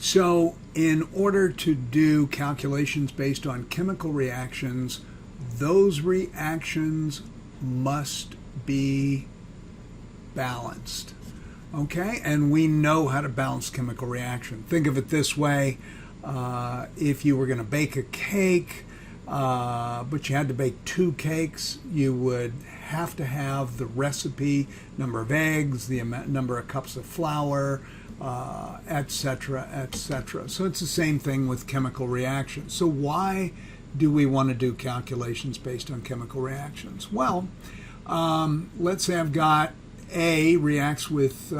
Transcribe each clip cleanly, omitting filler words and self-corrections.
So in order to do calculations based on chemical reactions, those reactions must be balanced. Okay, and we know how to balance chemical reaction. Think of it this way. If you were going to bake a cake, but you had to bake 2 cakes, you would have to have the recipe, number of eggs, the number of cups of flour, etc., etc. So it's the same thing with chemical reactions. So why do we want to do calculations based on chemical reactions? Well, let's say I've got A reacts with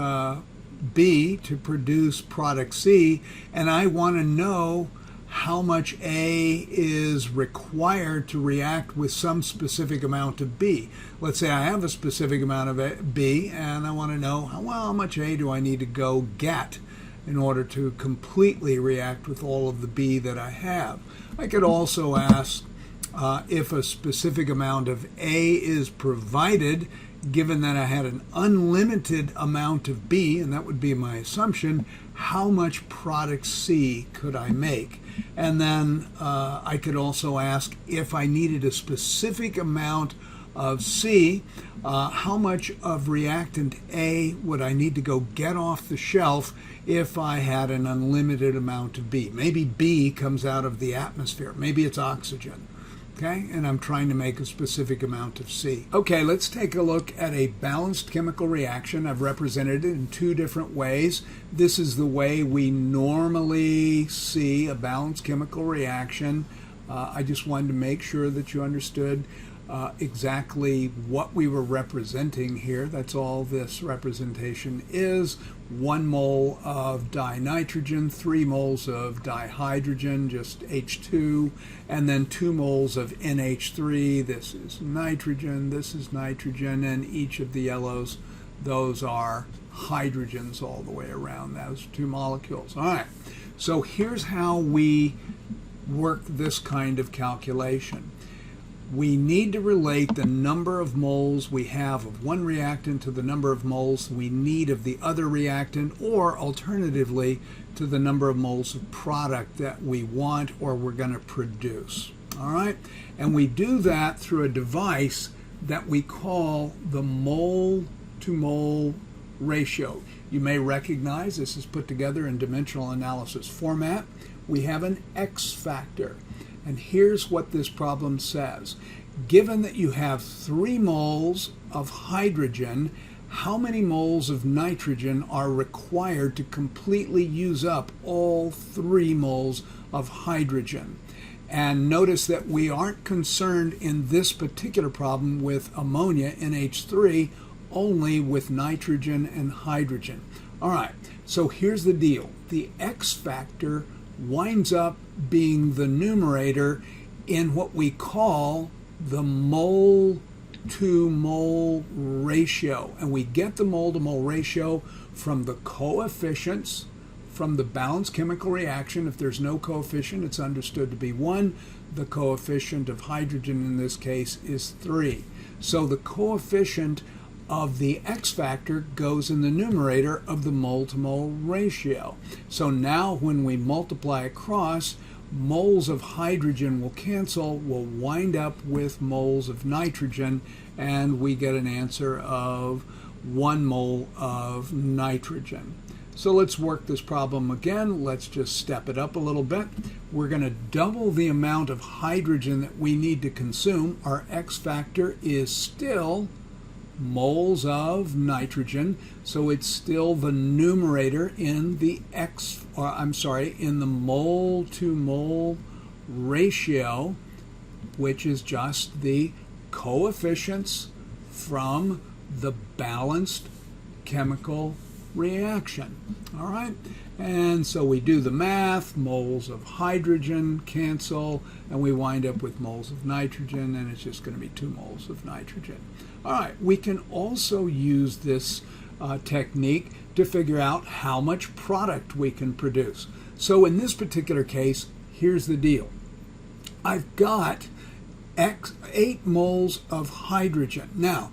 B to produce product C, and I want to know how much A is required to react with some specific amount of B. Let's say I have a specific amount of B, and I want to know how much A do I need to go get in order to completely react with all of the B that I have. I could also ask if a specific amount of A is provided, given that I had an unlimited amount of B, and that would be my assumption, how much product C could I make? And then I could also ask if I needed a specific amount of C, how much of reactant A would I need to go get off the shelf if I had an unlimited amount of B? Maybe B comes out of the atmosphere. Maybe it's oxygen. Okay, and I'm trying to make a specific amount of C. Okay, let's take a look at a balanced chemical reaction. I've represented it in 2 different ways. This is the way we normally see a balanced chemical reaction. I just wanted to make sure that you understood exactly what we were representing here. That's all this representation is. 1 mole of dinitrogen, 3 moles of dihydrogen, just H2, and then 2 moles of NH3. This is nitrogen, and each of the yellows, those are hydrogens all the way around those 2 molecules. All right, so here's how we work this kind of calculation. We need to relate the number of moles we have of one reactant to the number of moles we need of the other reactant, or alternatively to the number of moles of product that we want or we're going to produce. All right, and we do that through a device that we call the mole to mole ratio. You may recognize this is put together in dimensional analysis format. We have an X factor. And here's what this problem says. Given that you have 3 moles of hydrogen, how many moles of nitrogen are required to completely use up all 3 moles of hydrogen? And notice that we aren't concerned in this particular problem with ammonia, NH3, only with nitrogen and hydrogen. All right, so here's the deal. The X factor winds up being the numerator in what we call the mole to mole ratio. And we get the mole to mole ratio from the coefficients from the balanced chemical reaction. If there's no coefficient, it's understood to be 1. The coefficient of hydrogen in this case is 3. So the coefficient of the X factor goes in the numerator of the mole to mole ratio. So now when we multiply across, moles of hydrogen will cancel, we'll wind up with moles of nitrogen, and we get an answer of 1 mole of nitrogen. So let's work this problem again. Let's just step it up a little bit. We're going to double the amount of hydrogen that we need to consume. Our X factor is still moles of nitrogen, so it's still the numerator in the in the mole to mole ratio, which is just the coefficients from the balanced chemical reaction. All right, and so we do the math. Moles of hydrogen cancel, and we wind up with moles of nitrogen, and it's just going to be 2 moles of nitrogen. All right, we can also use this technique to figure out how much product we can produce. So in this particular case, here's the deal. I've got 8 moles of hydrogen. Now,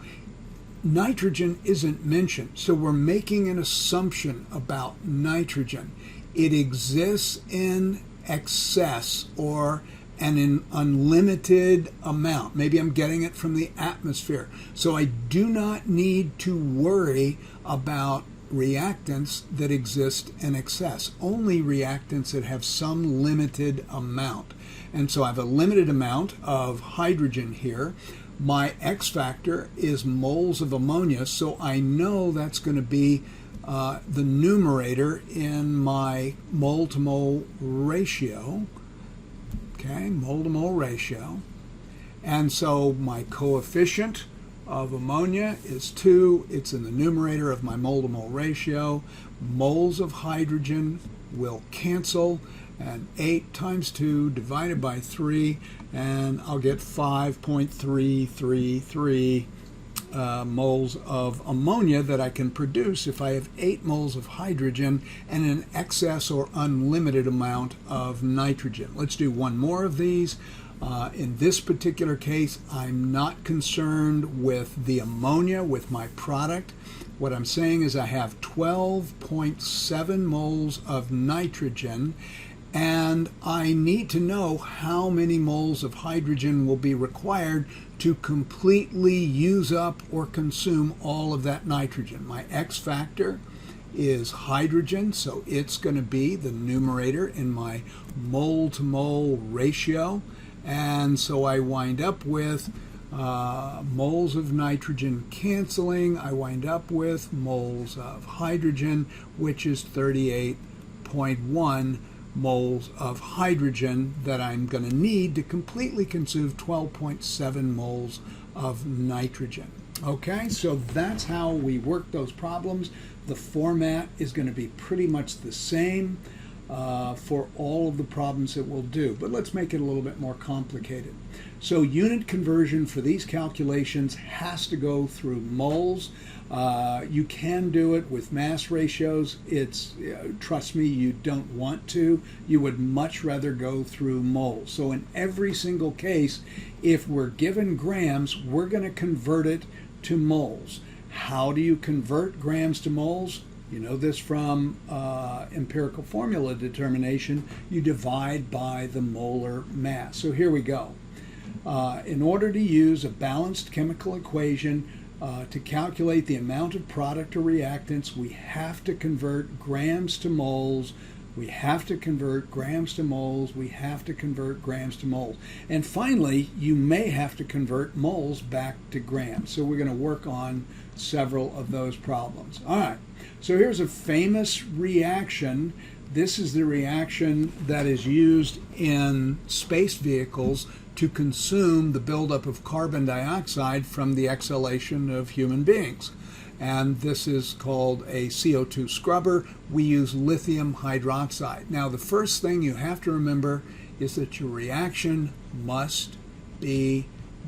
nitrogen isn't mentioned, so we're making an assumption about nitrogen. it exists in excess or an unlimited amount. Maybe I'm getting it from the atmosphere. So I do not need to worry about reactants that exist in excess, only reactants that have some limited amount. And so I have a limited amount of hydrogen here. My X factor is moles of ammonia, so I know that's going to be the numerator in my mole to mole ratio. Okay, mole to mole ratio. And so my coefficient of ammonia is 2. It's in the numerator of my mole to mole ratio. Moles of hydrogen will cancel, and 8 times 2 divided by 3, and I'll get 5.333 moles of ammonia that I can produce if I have 8 moles of hydrogen and an excess or unlimited amount of nitrogen. Let's do one more of these. In this particular case, I'm not concerned with the ammonia, with my product. What I'm saying is I have 12.7 moles of nitrogen, and I need to know how many moles of hydrogen will be required to completely use up or consume all of that nitrogen. My X factor is hydrogen, so it's going to be the numerator in my mole to mole ratio. And so I wind up with moles of nitrogen canceling. I wind up with moles of hydrogen, which is 38.1 moles of hydrogen that I'm going to need to completely consume 12.7 moles of nitrogen. Okay, so that's how we work those problems. The format is going to be pretty much the same for all of the problems that we'll do, but let's make it a little bit more complicated. So unit conversion for these calculations has to go through moles. You can do it with mass ratios. It's trust me, you don't want to. You would much rather go through moles. So in every single case, if we're given grams, we're going to convert it to moles. How do you convert grams to moles? You know this from empirical formula determination. You divide by the molar mass. So here we go. In order to use a balanced chemical equation to calculate the amount of product or reactants, we have to convert grams to moles. We have to convert grams to moles. We have to convert grams to moles. And finally, you may have to convert moles back to grams. So we're going to work on several of those problems. All right. So here's a famous reaction. This is the reaction that is used in space vehicles to consume the buildup of carbon dioxide from the exhalation of human beings. And this is called a CO2 scrubber. We use lithium hydroxide. Now, the first thing you have to remember is that your reaction must be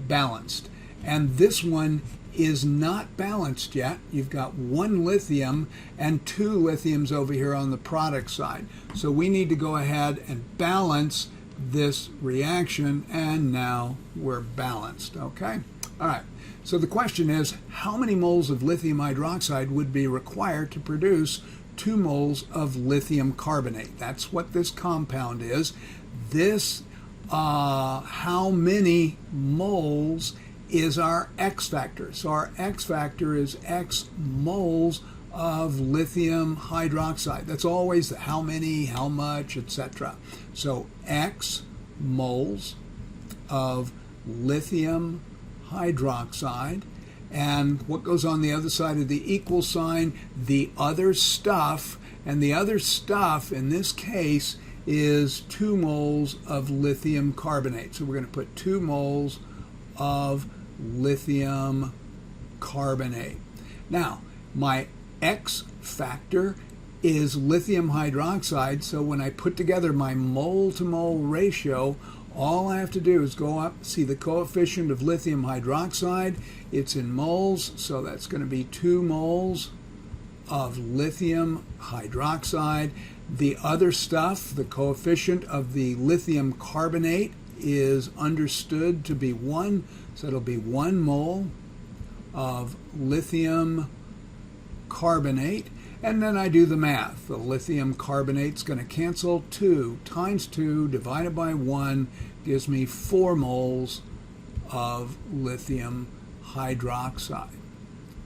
balanced. And this one is not balanced yet. You've got 1 lithium and 2 lithiums over here on the product side. So we need to go ahead and balance this reaction, and now we're balanced. Okay? All right. So the question is, how many moles of lithium hydroxide would be required to produce 2 moles of lithium carbonate? That's what this compound is. This, how many moles is our X factor. So our X factor is X moles of lithium hydroxide. That's always the how many, how much, etc. So X moles of lithium hydroxide, and what goes on the other side of the equal sign, the other stuff, and the other stuff in this case is 2 moles of lithium carbonate. So we're going to put 2 moles of lithium carbonate. Now, my X factor is lithium hydroxide, so when I put together my mole to mole ratio, all I have to do is go up, see the coefficient of lithium hydroxide. It's in moles, so that's going to be 2 moles of lithium hydroxide. The other stuff, the coefficient of the lithium carbonate, is understood to be 1, so it'll be 1 mole of lithium carbonate. And then I do the math. The lithium carbonate's going to cancel. 2 times 2 divided by 1 gives me 4 moles of lithium hydroxide.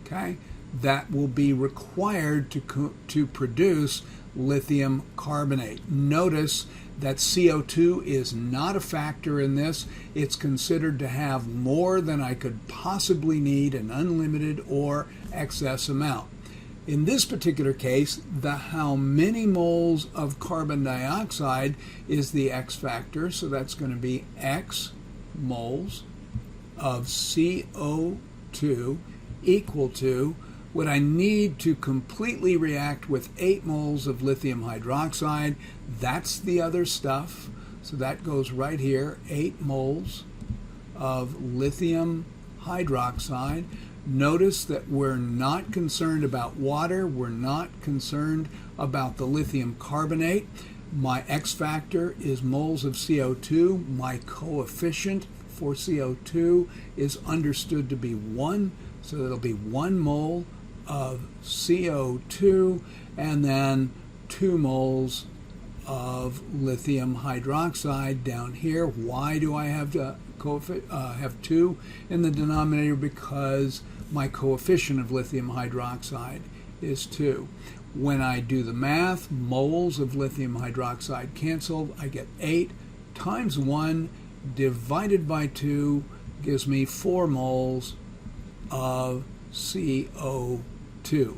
Okay? That will be required to produce lithium carbonate. Notice that CO2 is not a factor in this. It's considered to have more than I could possibly need, an unlimited or excess amount. In this particular case, the how many moles of carbon dioxide is the X factor, so that's going to be X moles of CO2 equal to what I need to completely react with 8 moles of lithium hydroxide. That's the other stuff. So that goes right here, 8 moles of lithium hydroxide. Notice that we're not concerned about water. We're not concerned about the lithium carbonate. My X factor is moles of CO2. My coefficient for CO2 is understood to be 1. So it'll be 1 mole of CO2 and then 2 moles of lithium hydroxide down here. Why do I have to have 2 in the denominator? Because my coefficient of lithium hydroxide is 2. When I do the math, moles of lithium hydroxide canceled. I get 8 times 1 divided by 2 gives me 4 moles of CO2.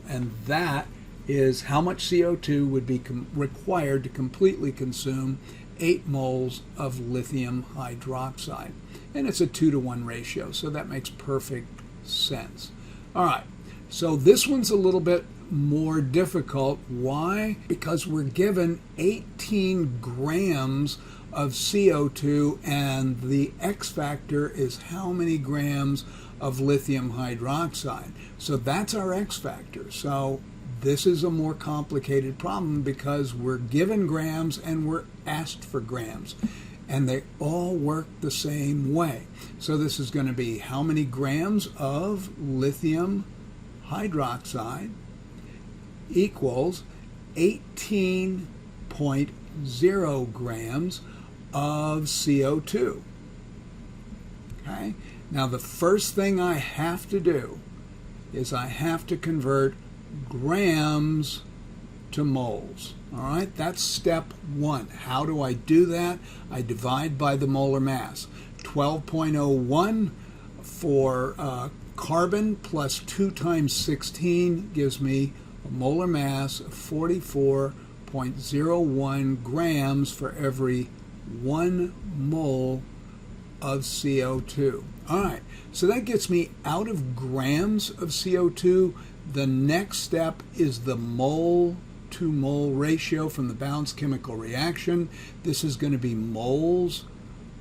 And that is how much CO2 would be required to completely consume 8 moles of lithium hydroxide. And it's a 2-to-1 ratio, so that makes perfect sense. All right, so this one's a little bit more difficult. Why? Because we're given 18 grams of CO2 and the X factor is how many grams of lithium hydroxide. So that's our X factor. So this is a more complicated problem because we're given grams and we're asked for grams. And they all work the same way. So this is going to be how many grams of lithium hydroxide equals 18.0 grams of CO2. Okay? Now the first thing I have to do is I have to convert grams to moles. All right, that's step 1. How do I do that? I divide by the molar mass. 12.01 for carbon plus 2 times 16 gives me a molar mass of 44.01 grams for every 1 mole of CO2. All right, so that gets me out of grams of CO2. The next step is the mole to mole ratio from the balanced chemical reaction. This is going to be moles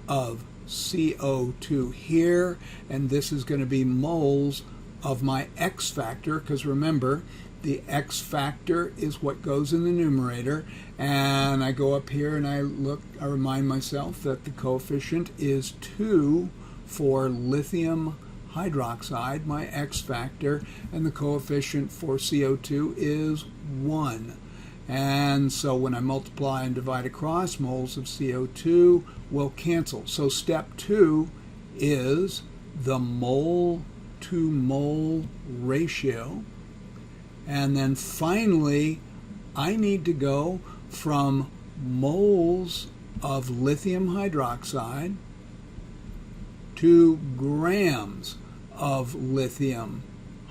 of CO2 here, and this is going to be moles of my X factor, because remember, the X factor is what goes in the numerator, and I go up here and I remind myself that the coefficient is 2 for lithium hydroxide, my X factor, and the coefficient for CO2 is 1. And so when I multiply and divide across, moles of CO2 will cancel. So step 2 is the mole to mole ratio. And then finally, I need to go from moles of lithium hydroxide to grams of lithium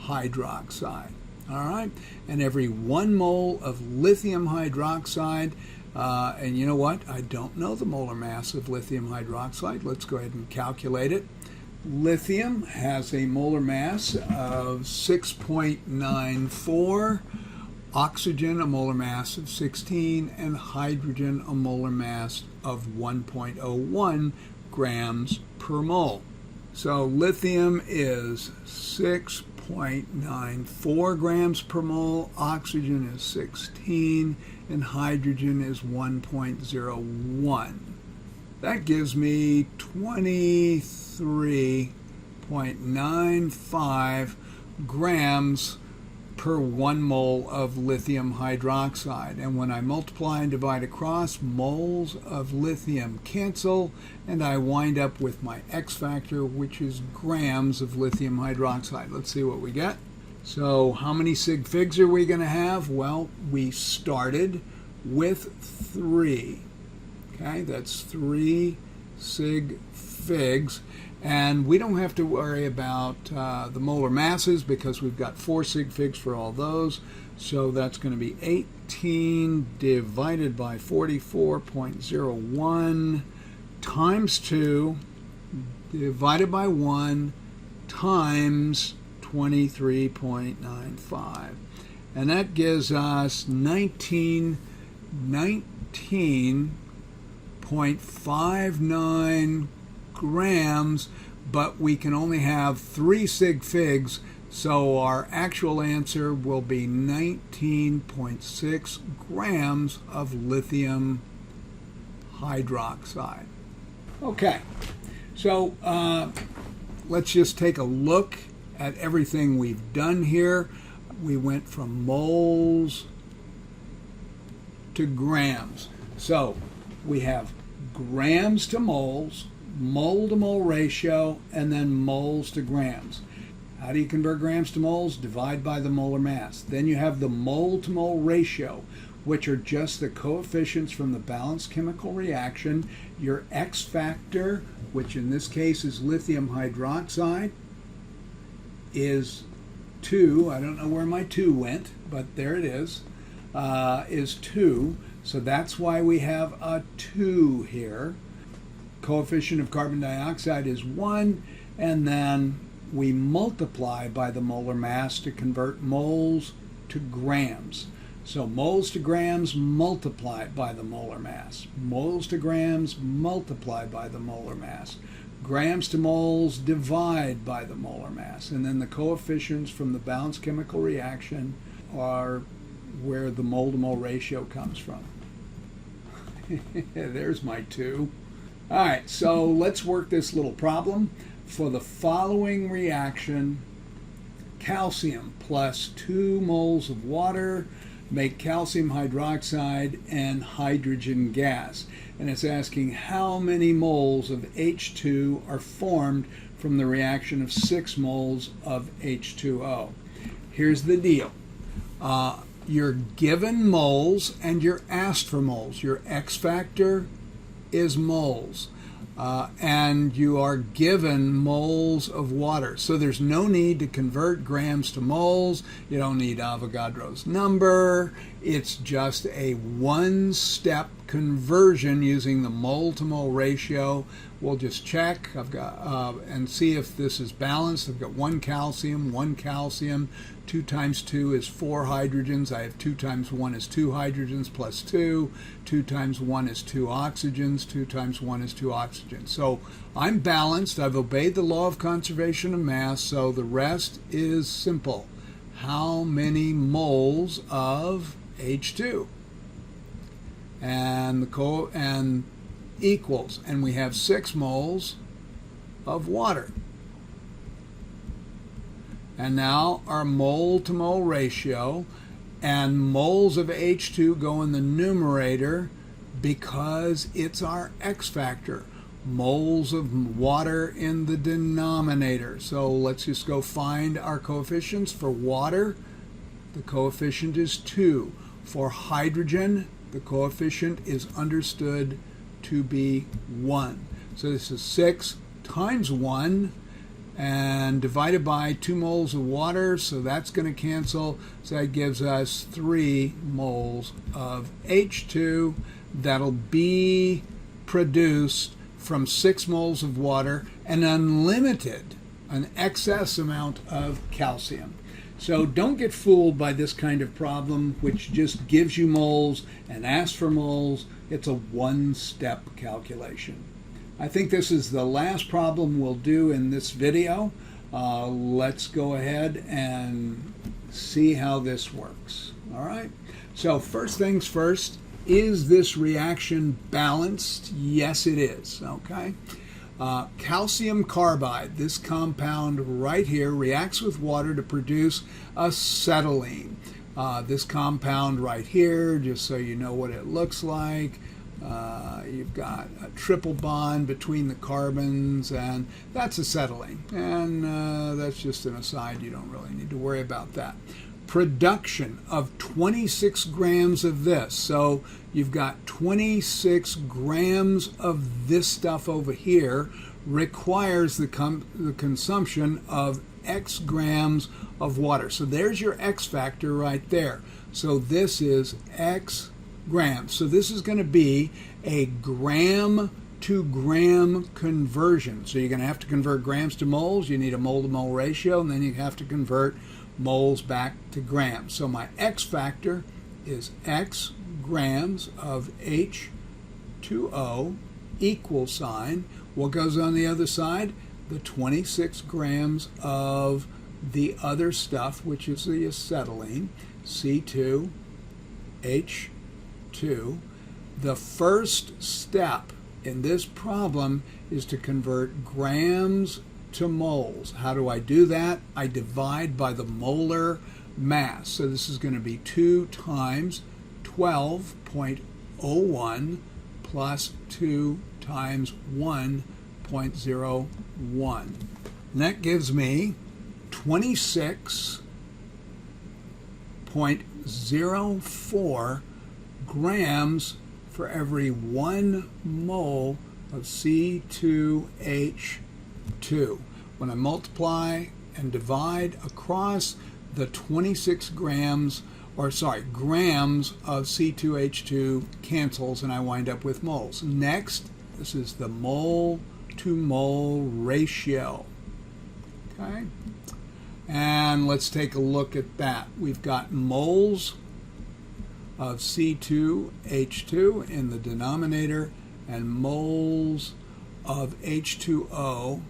hydroxide. All right, and every 1 mole of lithium hydroxide, and you know what? I don't know the molar mass of lithium hydroxide. Let's go ahead and calculate it. Lithium has a molar mass of 6.94, oxygen a molar mass of 16, and hydrogen a molar mass of 1.01 grams per mole. So lithium is 6.94 grams per mole, oxygen is 16, and hydrogen is 1.01. That gives me 23.95 grams per 1 mole of lithium hydroxide. And when I multiply and divide across, moles of lithium cancel, and I wind up with my X factor, which is grams of lithium hydroxide. Let's see what we get. So how many sig figs are we going to have? Well, we started with 3. Okay, that's 3 sig figs. And we don't have to worry about the molar masses because we've got 4 sig figs for all those. So that's going to be 18 divided by 44.01 times 2 divided by 1 times 23.95. And that gives us 19.59 grams, but we can only have 3 sig figs, so our actual answer will be 19.6 grams of lithium hydroxide. Okay, so let's just take a look at everything we've done here. We went from moles to grams. So we have grams to moles, mole to mole ratio, and then moles to grams. How do you convert grams to moles? Divide by the molar mass. Then you have the mole to mole ratio, which are just the coefficients from the balanced chemical reaction. Your X factor, which in this case is lithium hydroxide, is 2. I don't know where my 2 went, but there it is 2. So that's why we have a 2 here. Coefficient of carbon dioxide is 1, and then we multiply by the molar mass to convert moles to grams. So moles to grams multiplied by the molar mass. Moles to grams multiplied by the molar mass. Grams to moles divide by the molar mass. And then the coefficients from the balanced chemical reaction are where the mole to mole ratio comes from. There's my 2. All right, so let's work this little problem. For the following reaction, calcium plus 2 moles of water make calcium hydroxide and hydrogen gas. And it's asking how many moles of H2 are formed from the reaction of 6 moles of H2O. Here's the deal. You're given moles and you're asked for moles. Your X factor is moles. And you are given moles of water. So there's no need to convert grams to moles. You don't need Avogadro's number. It's just a one-step conversion using the mole to mole ratio. We'll just check and see if this is balanced. I've got 1 calcium. 2 times 2 is 4 hydrogens. I have 2 times 1 is 2 hydrogens plus 2. 2 times 1 is 2 oxygens. 2 times 1 is 2 oxygens. So I'm balanced. I've obeyed the law of conservation of mass. So the rest is simple. How many moles of H2? And equals. And we have 6 moles of water. And now our mole to mole ratio, and moles of H2 go in the numerator because it's our X factor. Moles of water in the denominator. So let's just go find our coefficients. For water, the coefficient is 2. For hydrogen, the coefficient is understood to be 1. So this is 6 times 1. And divided by 2 moles of water, so that's going to cancel. So that gives us 3 moles of H2 that'll be produced from 6 moles of water and an excess amount of calcium. So don't get fooled by this kind of problem, which just gives you moles and asks for moles. It's a one-step calculation. I think this is the last problem we'll do in this video. Let's go ahead and see how this works. All right. So first things first, is this reaction balanced? Yes, it is. Okay. Calcium carbide, this compound right here, reacts with water to produce acetylene. This compound right here, just so you know what it looks like, you've got a triple bond between the carbons, and that's acetylene. And that's just an aside. You don't really need to worry about that. Production of 26 grams of this. So you've got 26 grams of this stuff over here requires the consumption of X grams of water. So there's your X factor right there. So this is X grams. So this is going to be a gram to gram conversion. So you're going to have to convert grams to moles. You need a mole to mole ratio, and then you have to convert moles back to grams. So my X factor is X grams of H2O equal sign. What goes on the other side? The 26 grams of the other stuff, which is the acetylene, C2H2. The first step in this problem is to convert grams to moles. How do I do that? I divide by the molar mass. So this is going to be 2 times 12.01 plus 2 times 1.01. And that gives me 26.04 grams for every 1 mole of C2H2. When I multiply and divide across the 26 grams of C2H2 cancels, and I wind up with moles. Next, this is the mole to mole ratio. Okay? And let's take a look at that. We've got moles of C2H2 in the denominator and moles of H2O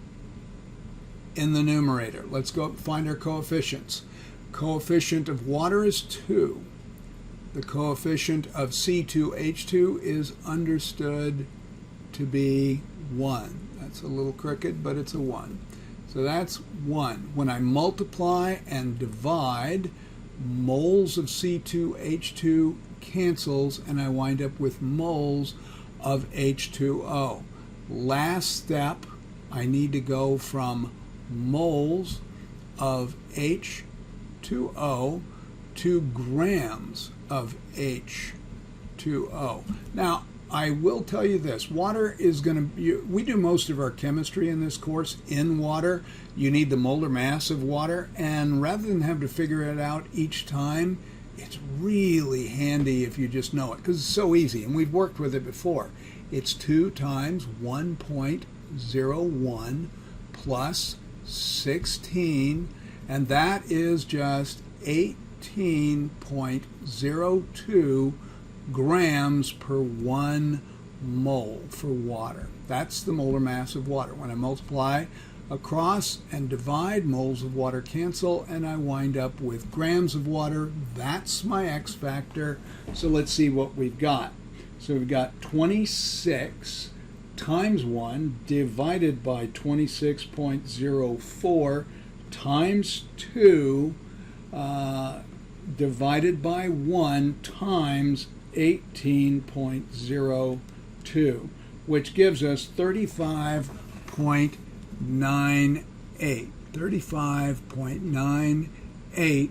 in the numerator. Let's go find our coefficients. Coefficient of water is 2. The coefficient of C2H2 is understood to be 1. That's a little crooked, but it's a 1. So that's 1. When I multiply and divide, moles of C2H2 cancels, and I wind up with moles of H2O. Last step, I need to go from moles of H2O to grams of H2O. Now, I will tell you this. Water is going to, we do most of our chemistry in this course in water. You need the molar mass of water, and rather than have to figure it out each time, it's really handy if you just know it, because it's so easy, and we've worked with it before. It's 2 times 1.01 plus 16, and that is just 18.02 grams per 1 mole for water. That's the molar mass of water. When I multiply across and divide, moles of water cancel, and I wind up with grams of water. That's my X factor. So let's see what we've got. So we've got 26 times 1 divided by 26.04 times 2 divided by 1 times 18.02, which gives us 35.98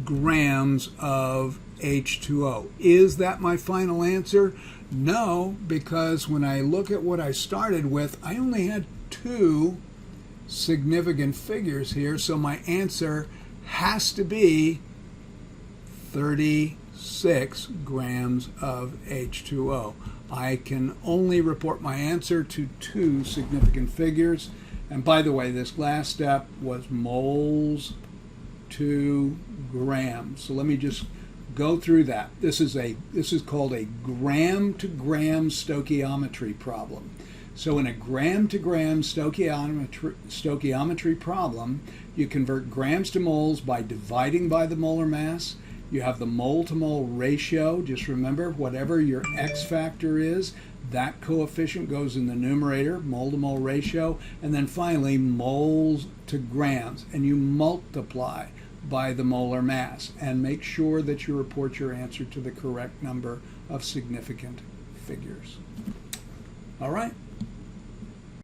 grams of H2O. Is that my final answer? No, because when I look at what I started with, I only had 2 significant figures here, so my answer has to be 36 grams of H2O. I can only report my answer to 2 significant figures. And by the way, this last step was moles to grams. So let me just go through that. This is called a gram to gram stoichiometry problem. So in a gram to gram stoichiometry problem, you convert grams to moles by dividing by the molar mass. You have the mole to mole ratio. Just remember, whatever your X factor is, That coefficient goes in the numerator, mole to mole ratio, and then finally moles to grams, and you multiply by the molar mass and make sure that you report your answer to the correct number of significant figures. All right.